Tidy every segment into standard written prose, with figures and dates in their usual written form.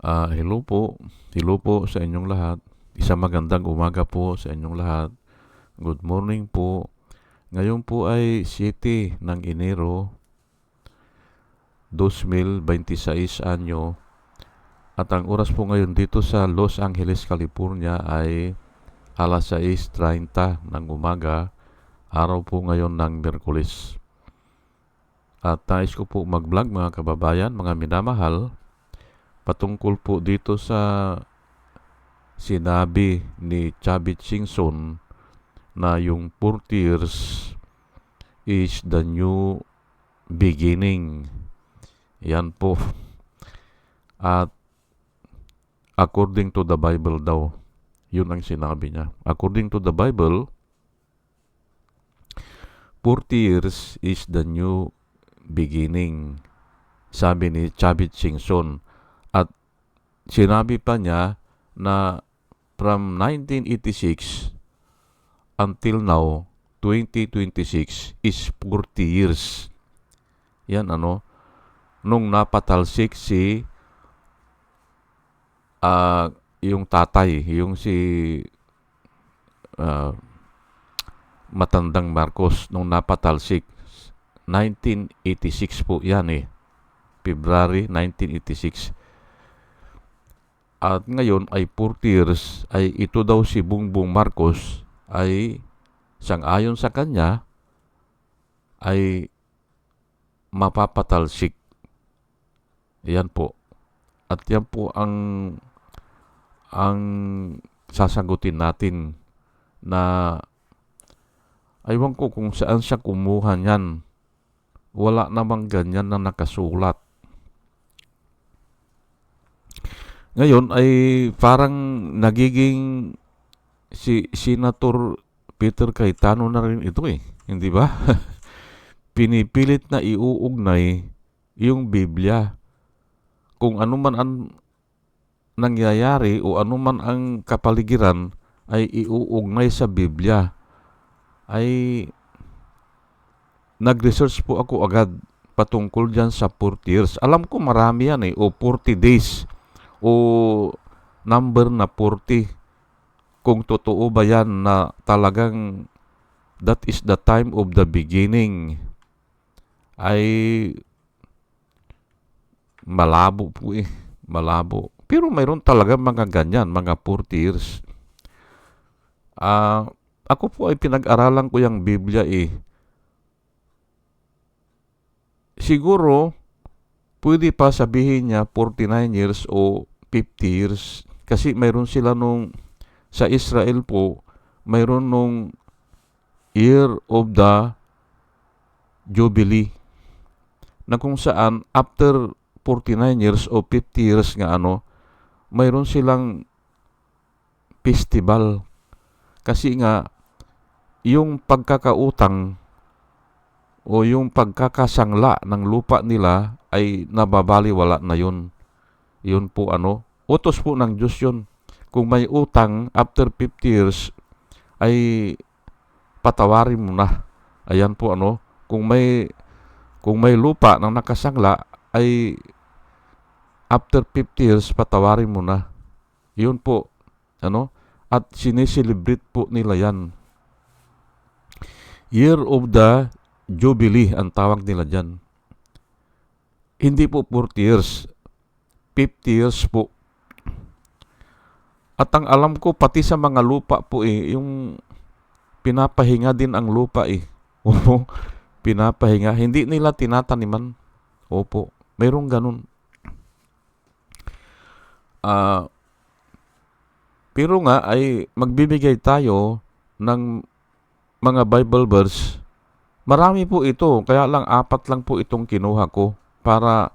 Hello po. Hello po sa inyong lahat. Isang magandang umaga po sa inyong lahat. Good morning po. Ngayon po ay 7 ng Enero 2026 anyo. At ang oras po ngayon dito sa Los Angeles, California ay alas 6:30 ng umaga. Araw po ngayon ng Miyerkules. At nais ko po mag-vlog mga kababayan, mga minamahal, patungkol po dito sa sinabi ni Chavit Singson na yung 40 years is the new beginning. Yan po. At according to the Bible daw, yun ang sinabi niya. According to the Bible, 40 years is the new beginning. Sabi ni Chavit Singson. At sinabi pa niya na from 1986 until now, 2026 is 40 years. Yan nung napatalsik si yung tatay, yung si matandang Marcos, nung napatalsik. 1986 po yan February 1986. At ngayon ay 40 years, ay ito daw si Bongbong Marcos ay sang-ayon sa kanya ay mapapatalsik. Yan po. At yan po ang sasagutin natin na aywan ko kung saan siya kumuha niyan. Wala namang ganyan na nakasulat. Ngayon ay parang nagiging si Senator Peter Cayetano na rin ito hindi ba? Pinipilit na iuugnay yung Biblia. Kung ano man ang nangyayari o ano man ang kapaligiran ay iuugnay sa Biblia. Ay nag-research po ako agad patungkol dyan sa 40 years. Alam ko marami yan o 40 days o number na 40. Kung totoo ba yan na talagang that is the time of the beginning, ay malabo po malabo. Pero mayroon talaga mga ganyan, mga 40 years. Ako po ay pinag-aralan ko yung Biblia Siguro, pwede pa sabihin niya 49 years o 50 years. Kasi mayroon sila sa Israel po, mayroon nung year of the Jubilee. Na kung saan, after 49 years o 50 years nga mayroon silang festival. Kasi nga, yung pagkakautang o yung pagkakasangla ng lupa nila ay nababaliwala na yun. Yun po utos po ng Diyos yun. Kung may utang after 50 years ay patawarin mo na. Ayan po kung may lupa na nakasangla ay after 50 years patawarin mo na. Yun po at sineselebrate po nila yan. Year of the Jubilee ang tawag nila dyan. Hindi po 40 years, 50 years po. At ang alam ko, pati sa mga lupa po yung pinapahinga din ang lupa Opo, pinapahinga. Hindi nila tinataniman. Opo, mayroong ganun. Pero nga ay magbibigay tayo ng mga Bible verse. Marami po ito, kaya lang 4 lang po itong kinuha ko para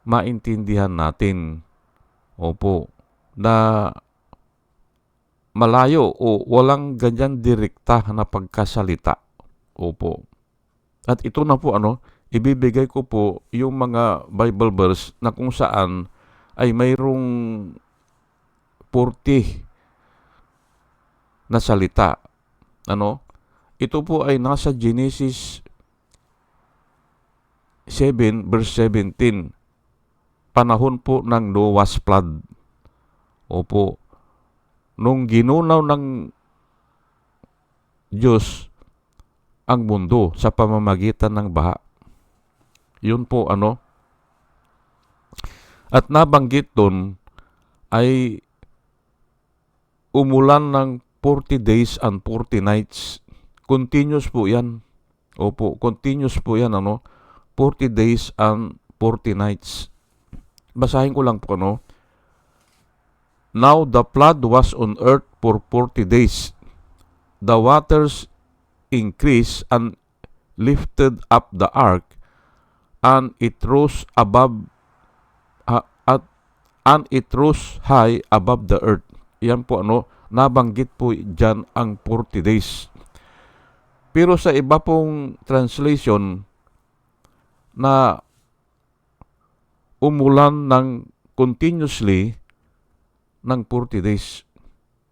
maintindihan natin. Opo, na malayo o walang ganyan direkta na pagkasalita. Opo. At ito na po ibibigay ko po yung mga Bible verse na kung saan ay mayroong 40 na salita. Ito po ay nasa Genesis 7 verse 17 panahon po ng Noah's flood. Opo, nung ginunaw ng Diyos ang mundo sa pamamagitan ng baha. Yun po At nabanggit doon ay umulan ng 40 days and 40 nights. Continuous po yan. Opo, continuous po yan 40 days and 40 nights. Basahin ko lang po Now the flood was on earth for 40 days. The waters increased and lifted up the ark, and it rose high above the earth. Yan po nabanggit po dyan ang 40 days. Pero sa iba pong translation na umulan ng continuously ng 40 days.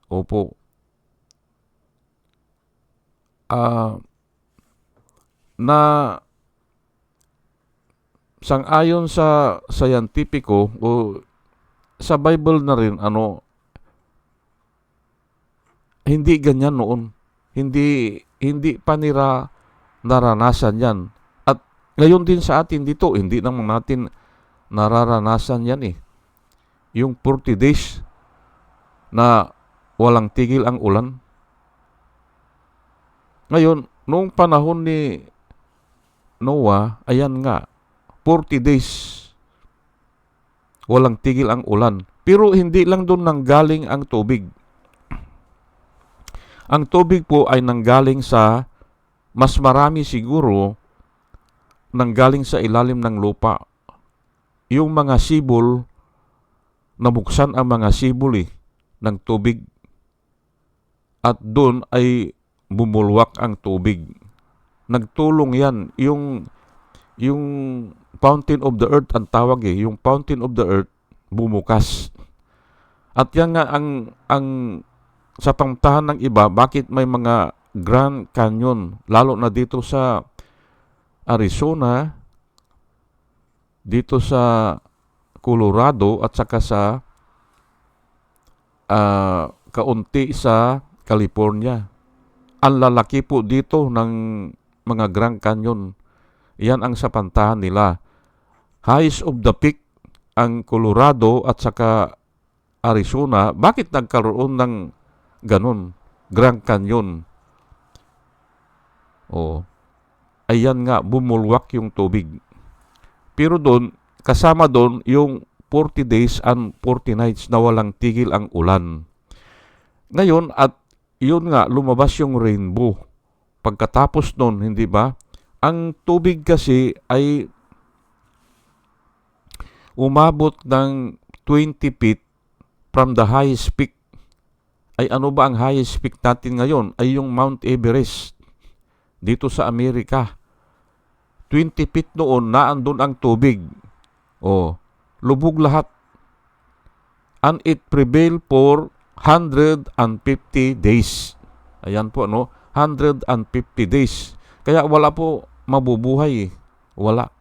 Opo. Na sang-ayon sa scientifico o sa Bible na rin hindi ganyan noon. Hindi pa nila naranasan yan. At ngayon din sa atin dito, hindi naman natin nararanasan yan Yung 40 days na walang tigil ang ulan. Ngayon, noong panahon ni Noah, ayan nga, 40 days walang tigil ang ulan. Pero hindi lang doon nanggaling ang tubig. Ang tubig po ay nanggaling sa, mas marami siguro, nanggaling sa ilalim ng lupa. Yung mga sibol, nabuksan ang mga sibol ng tubig. At doon ay bumulwak ang tubig. Nagtulong yan. Yung fountain of the earth ang tawag Yung fountain of the earth bumukas. At yan nga ang sa pangtahan ng iba, bakit may mga Grand Canyon, lalo na dito sa Arizona, dito sa Colorado, at saka sa kaunti sa California. Ang lalaki po dito ng mga Grand Canyon. Yan ang sa pantahan nila. Highest of the peak ang Colorado at saka Arizona. Bakit nagkaroon ng ganun? Grand Canyon. Ayan nga, bumulwak yung tubig. Pero doon, kasama doon yung 40 days and 40 nights na walang tigil ang ulan. Ngayon, at yun nga, lumabas yung rainbow. Pagkatapos nun, hindi ba? Ang tubig kasi ay umabot ng 20 feet from the highest peak. Ay ano ba ang highest peak natin ngayon? Ay yung Mount Everest dito sa Amerika. 20 feet noon, naandun ang tubig. Lubog lahat. And it prevailed for 150 days. Ayan po 150 days. Kaya wala po mabubuhay Wala.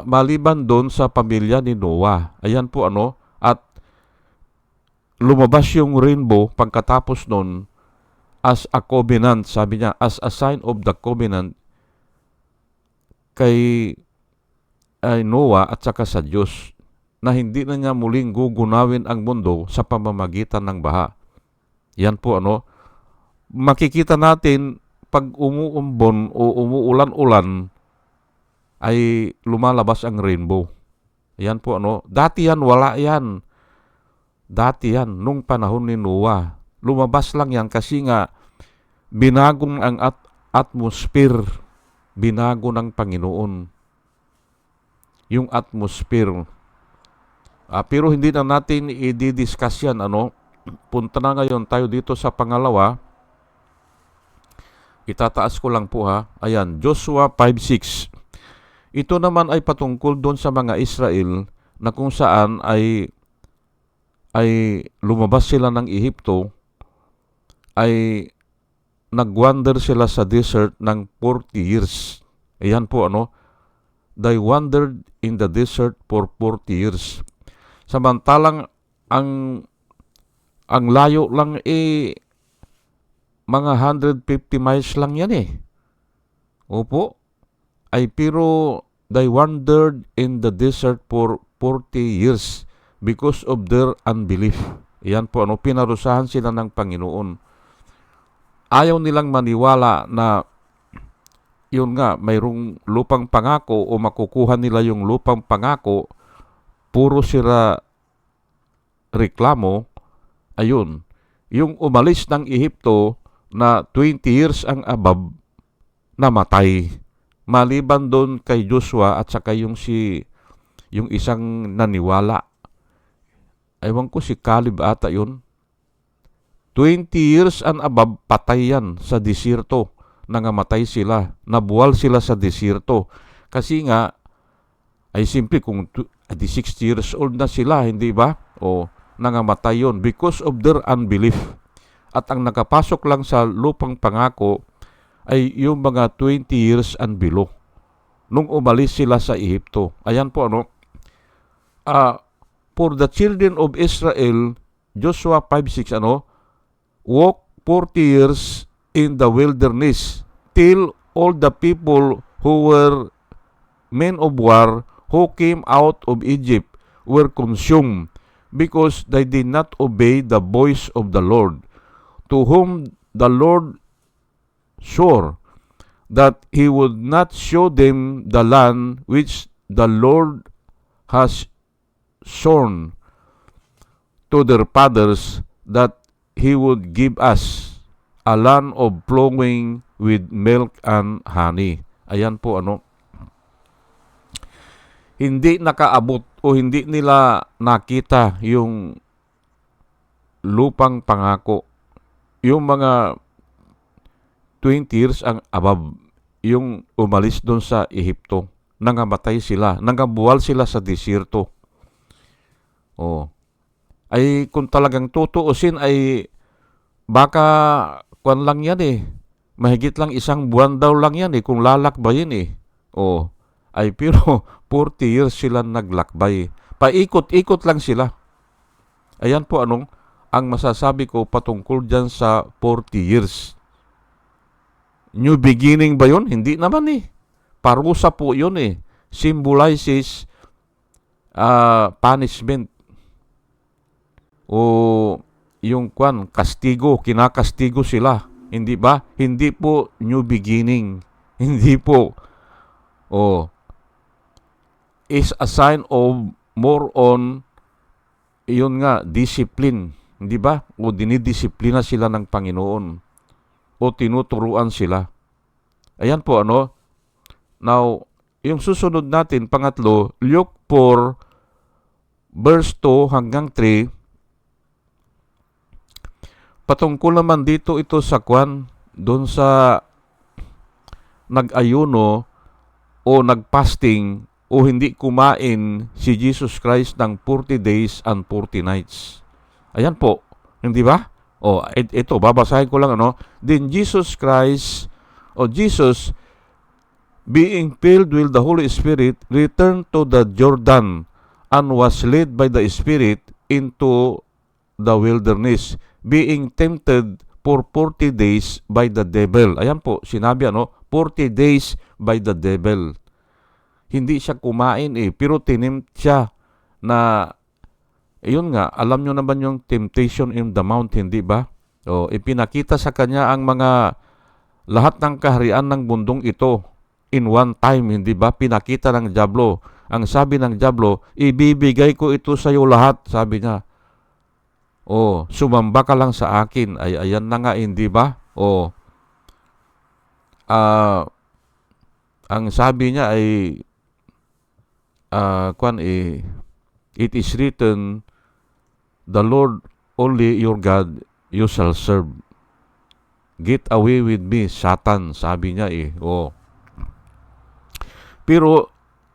Maliban doon sa pamilya ni Noah. Ayan po at lumabas yung rainbow pagkatapos noon as a covenant, sabi niya, as a sign of the covenant kay Noah at saka sa Diyos, na hindi na niya muling gugunawin ang mundo sa pamamagitan ng baha. Yan po makikita natin pag umuumbon o umuulan-ulan ay lumalabas ang rainbow. Yan po dati yan, wala yan. Dati yan, nung panahon ni Noah. Lumabas lang yan kasi nga binagong ang atmosphere. Binago ng Panginoon yung atmosphere. Pero hindi na natin i-discuss yan. Punta na ngayon tayo dito sa pangalawa. Itataas ko lang po Ayan, Joshua 5:6. Ito naman ay patungkol doon sa mga Israel na kung saan ay lumabas sila ng Ehipto, ay nagwander sila sa desert ng 40 years. Ayan po They wandered in the desert for 40 years. Samantalang ang layo lang mga 150 miles lang yan Opo. Pero they wandered in the desert for 40 years because of their unbelief. Yan po, pinarusahan sila ng Panginoon. Ayaw nilang maniwala na yun nga, mayroong lupang pangako o makukuha nila yung lupang pangako, puro sila reklamo. Ayun, yung umalis ng Ehipto na 20 years ang above, namatay. Maliban doon kay Joshua at saka yung isang naniwala. Ewan ko si Caleb ata yun. 20 years and above, patay yan sa desierto. Nangamatay sila. Nabuwal sila sa desierto. Kasi nga, ay simple kung 60 years old na sila, hindi ba? O nangamatay yon because of their unbelief. At ang nakapasok lang sa lupang pangako ay yung mga 20 years and below nung umalis sila sa Ehipto. Ayan po for the children of Israel, Joshua 5:6 walk 40 years in the wilderness till all the people who were men of war who came out of Egypt were consumed because they did not obey the voice of the Lord, to whom the Lord swore that he would not show them the land which the Lord has sworn to their fathers that he would give us, a land of flowing with milk and honey. Ayan po hindi nakaabot o hindi nila nakita yung lupang pangako. Yung mga 20 years ang above, yung umalis doon sa Ehipto, nangamatay sila, nangabuwal sila sa desierto. Ay kung talagang tutuusin ay baka kwan lang yan mahigit lang 1 buwan daw lang yan kung lalakbayin ay pero 40 years sila naglakbay. Paikot-ikot lang sila. Ayan po ang masasabi ko patungkol dyan sa 40 years. New beginning ba yun? Hindi naman Parusa po yun Symbolizes punishment. O yung kastigo, kinakastigo sila. Hindi ba? Hindi po new beginning. Hindi po. Is a sign of more on yun nga, discipline. Hindi ba? O dinidisiplina sila ng Panginoon. O tinuturuan sila. Ayan po Now, yung susunod natin, pangatlo, Luke 4, verse 2 hanggang 3. Patungkol naman dito ito sa doon sa nag-ayuno o nag-fasting o hindi kumain si Jesus Christ ng 40 days and 40 nights. Ayan po, hindi ba? Ito, babasahin ko lang Then Jesus Christ, Jesus, being filled with the Holy Spirit, returned to the Jordan and was led by the Spirit into the wilderness, being tempted for 40 days by the devil. Ayan po, sinabi 40 days by the devil. Hindi siya kumain pero tinempt siya na yun nga, alam nyo naman yung temptation in the mountain, di ba? Ipinakita sa kanya ang lahat ng kaharian ng mundong ito in one time, hindi ba? Pinakita ng dyablo. Ang sabi ng dyablo, ibibigay ko ito sa iyo lahat, sabi niya. Sumamba ka lang sa akin. Ayan na nga, hindi ba? Ang sabi niya ay it is written, the Lord only your God you shall serve. Get away with me, Satan, sabi niya Pero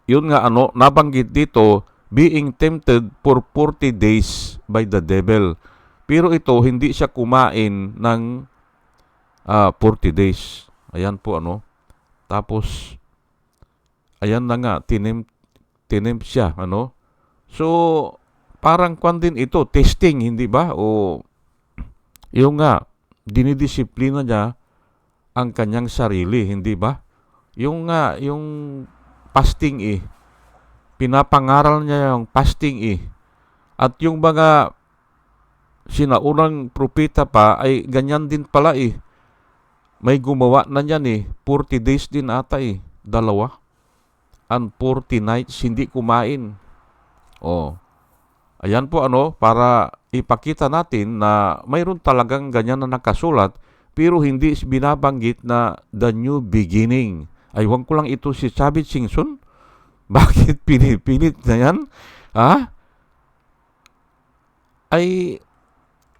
yun nga nabanggit dito, being tempted for 40 days by the devil. Pero ito, hindi siya kumain ng 40 days. Ayan po Tapos, ayan na nga, tinempt siya, ano? So, parang kwan din ito, testing, hindi ba? O yung nga, dinidisiplina niya ang kanyang sarili, hindi ba? Yung nga, yung fasting pinapangaral niya yung fasting At yung mga sinaunang propeta pa ay ganyan din pala May gumawa na niyan 40 days din ata dalawa. And 40 nights hindi kumain. Oh. Ayan po para ipakita natin na mayroon talagang ganyan na nakasulat pero hindi binabanggit na the new beginning. Aywan ko lang ito si Chavit Singson. Bakit pinipilit na yan? Ha? Ay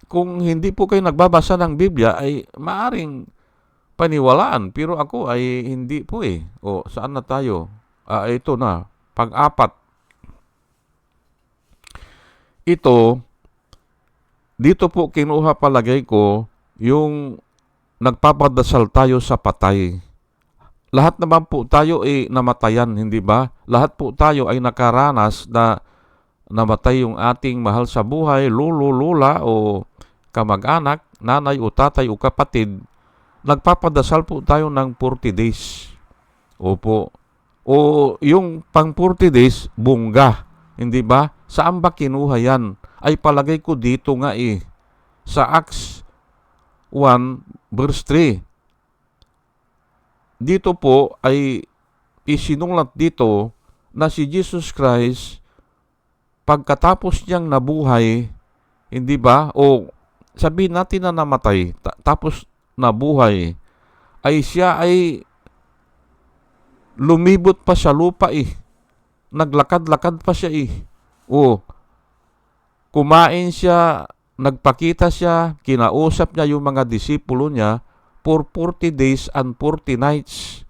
kung hindi po kayo nagbabasa ng Biblia ay maaring paniwalaan pero ako ay hindi po O saan na tayo? Ito na, pang-apat. Dito po kinuha palagay ko yung nagpapadasal tayo sa patay. Lahat naman po tayo namatayan, hindi ba? Lahat po tayo ay nakaranas na namatay yung ating mahal sa buhay, lolo, lola o kamag-anak, nanay o tatay o kapatid. Nagpapadasal po tayo ng 40 days. Opo. O yung pang 40 days, bungga. Hindi ba? Saan ba kinuha yan? Ay palagay ko dito nga sa Acts 1 verse 3. Dito po ay isinulat dito na si Jesus Christ pagkatapos niyang nabuhay, hindi ba? O sabihin natin na namatay, tapos nabuhay, ay siya ay lumibot pa sa lupa Naglakad-lakad pa siya O kumain siya, nagpakita siya, kinausap niya yung mga disipulo niya for 40 days and 40 nights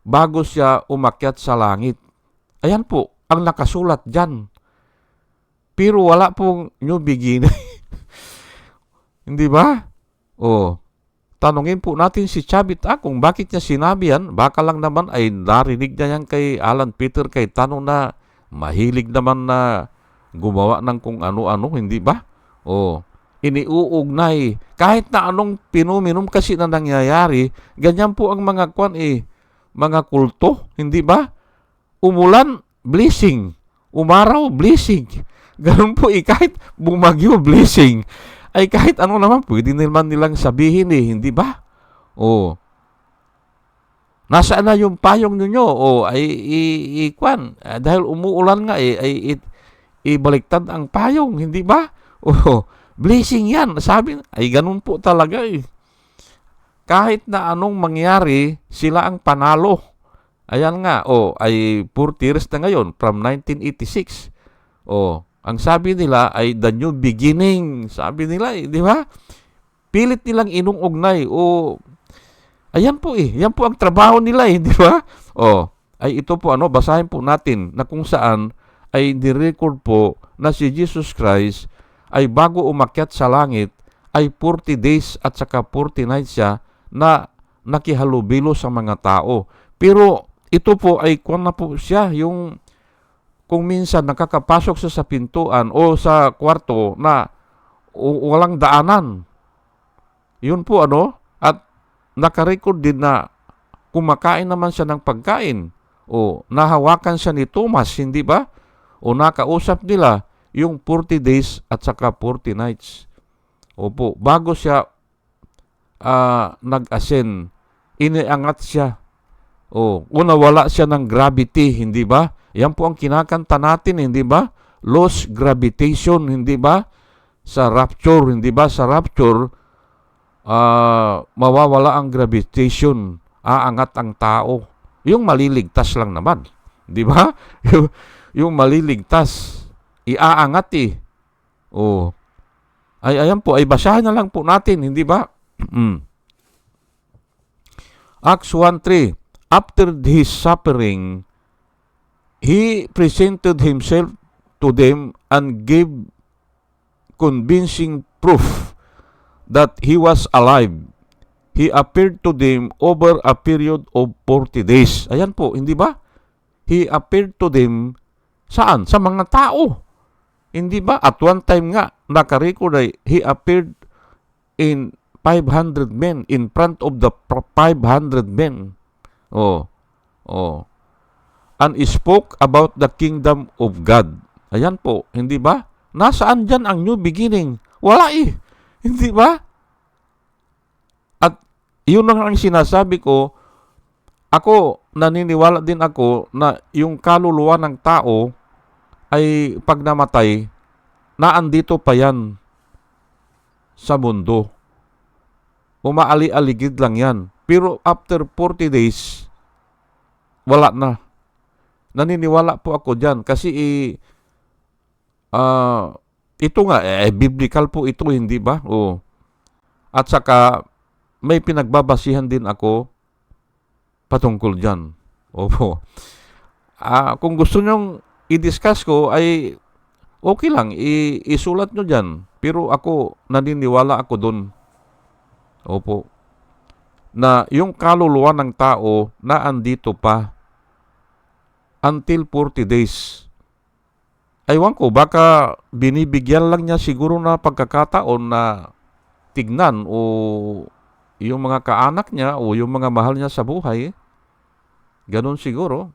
bago siya umakyat sa langit. Ayan po, ang nakasulat dyan. Pero wala pong new beginning. Hindi ba? Tanungin po natin si Chavit kung bakit niya sinabi yan. Baka lang naman ay narinig niya yan kay Alan Peter kay tanong na mahilig naman na gumawa ng kung ano-ano, hindi ba? Iniuugnay. Kahit na anong pinuminom kasi na nangyayari, ganyan po ang mga mga kulto, hindi ba? Umulan, blessing. Umaraw, blessing. Ganun po kahit bumagyo, blessing. Ay kahit ano naman, pwede naman nilang sabihin hindi ba? Nasaan na yung payong ninyo? Dahil umuulan nga ay ibaliktad ang payong, hindi ba? Blessing yan. Sabi, ay ganun po talaga Kahit na anong mangyari, sila ang panalo. Ayan nga, ay 40 years na ngayon, from 1986. Ang sabi nila ay the new beginning. Sabi nila di ba? Pilit nilang inuugnay. Ayan po yan po ang trabaho nila di ba? Ay ito po basahin po natin na kung saan ay ni-record po na si Jesus Christ ay bago umakyat sa langit ay 40 days at saka 40 nights siya na nakihalubilo sa mga tao. Pero ito po ay kung na po siya yung kung minsan nakakapasok sa pintuan o sa kwarto na walang daanan. Yun po at nakarecord din na kumakain naman siya ng pagkain o nahawakan siya ni Thomas, hindi ba? O nakausap nila yung 40 days at saka 40 nights. Opo, bago siya nag-ascend, iniangat siya. Nawala siya ng gravity, hindi ba? Yan po ang kinakanta natin, hindi ba? Lost gravitation, hindi ba? Sa rapture, hindi ba? Sa rapture, mawawala ang gravitation. Aangat ang tao. Yung maliligtas lang naman. Di ba? yung maliligtas. Iaangat ayan po, ay basahin na lang po natin, hindi ba? Acts 1:3. After his suffering, he presented himself to them and gave convincing proof that he was alive. He appeared to them over a period of 40 days. Ayan po, hindi ba? He appeared to them Saan? Sa mga tao. Hindi ba? At one time nga, nakarecord ay he appeared in 500 men, in front of the 500 men. Oh, oh. And spoke about the kingdom of God. Ayan po, hindi ba? Nasaan dyan ang new beginning? Wala eh. Hindi ba? At yun lang ang sinasabi ko, ako, naniniwala din ako na yung kaluluwa ng tao ay pag namatay, naandito pa yan sa mundo. Umaali-aligid lang yan. Pero after 40 days, wala na. Naniniwala po ako dyan. Kasi ito nga, biblical po ito, hindi ba? Oh. At saka, may pinagbabasihan din ako patungkol dyan. Opo. Kung gusto nyong i-discuss ko, ay okay lang, isulat nyo dyan. Pero ako, naniniwala ako dun. Opo. Na yung kaluluwa ng tao na andito pa until 40 days. Aywan ko, baka binibigyan lang niya siguro na pagkakataon na tignan o yung mga kaanak niya o yung mga mahal niya sa buhay. Ganon siguro.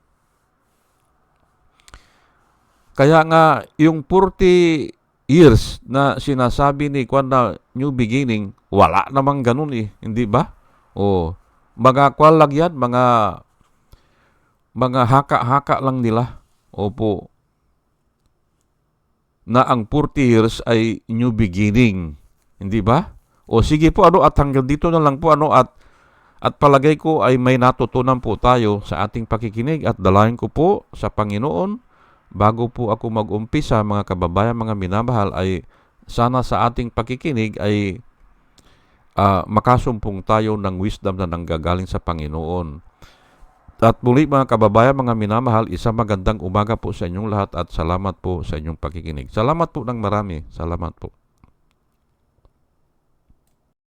Kaya nga, yung 40 years na sinasabi ni Kwan na new beginning, wala namang ganun eh. Hindi ba? O, mga kwal lang yan, mga haka-haka lang nila. Opo. Na ang 40 years ay new beginning. Hindi ba? O sige po, at hanggang dito na lang po, at palagay ko ay may natutunan po tayo sa ating pakikinig at dalayan ko po sa Panginoon. Bago po ako mag-umpisa, mga kababayan, mga minamahal, ay sana sa ating pakikinig ay makasumpong tayo ng wisdom na nanggagaling sa Panginoon. At muli mga kababayan, mga minamahal, isang magandang umaga po sa inyong lahat at salamat po sa inyong pakikinig. Salamat po ng marami. Salamat po.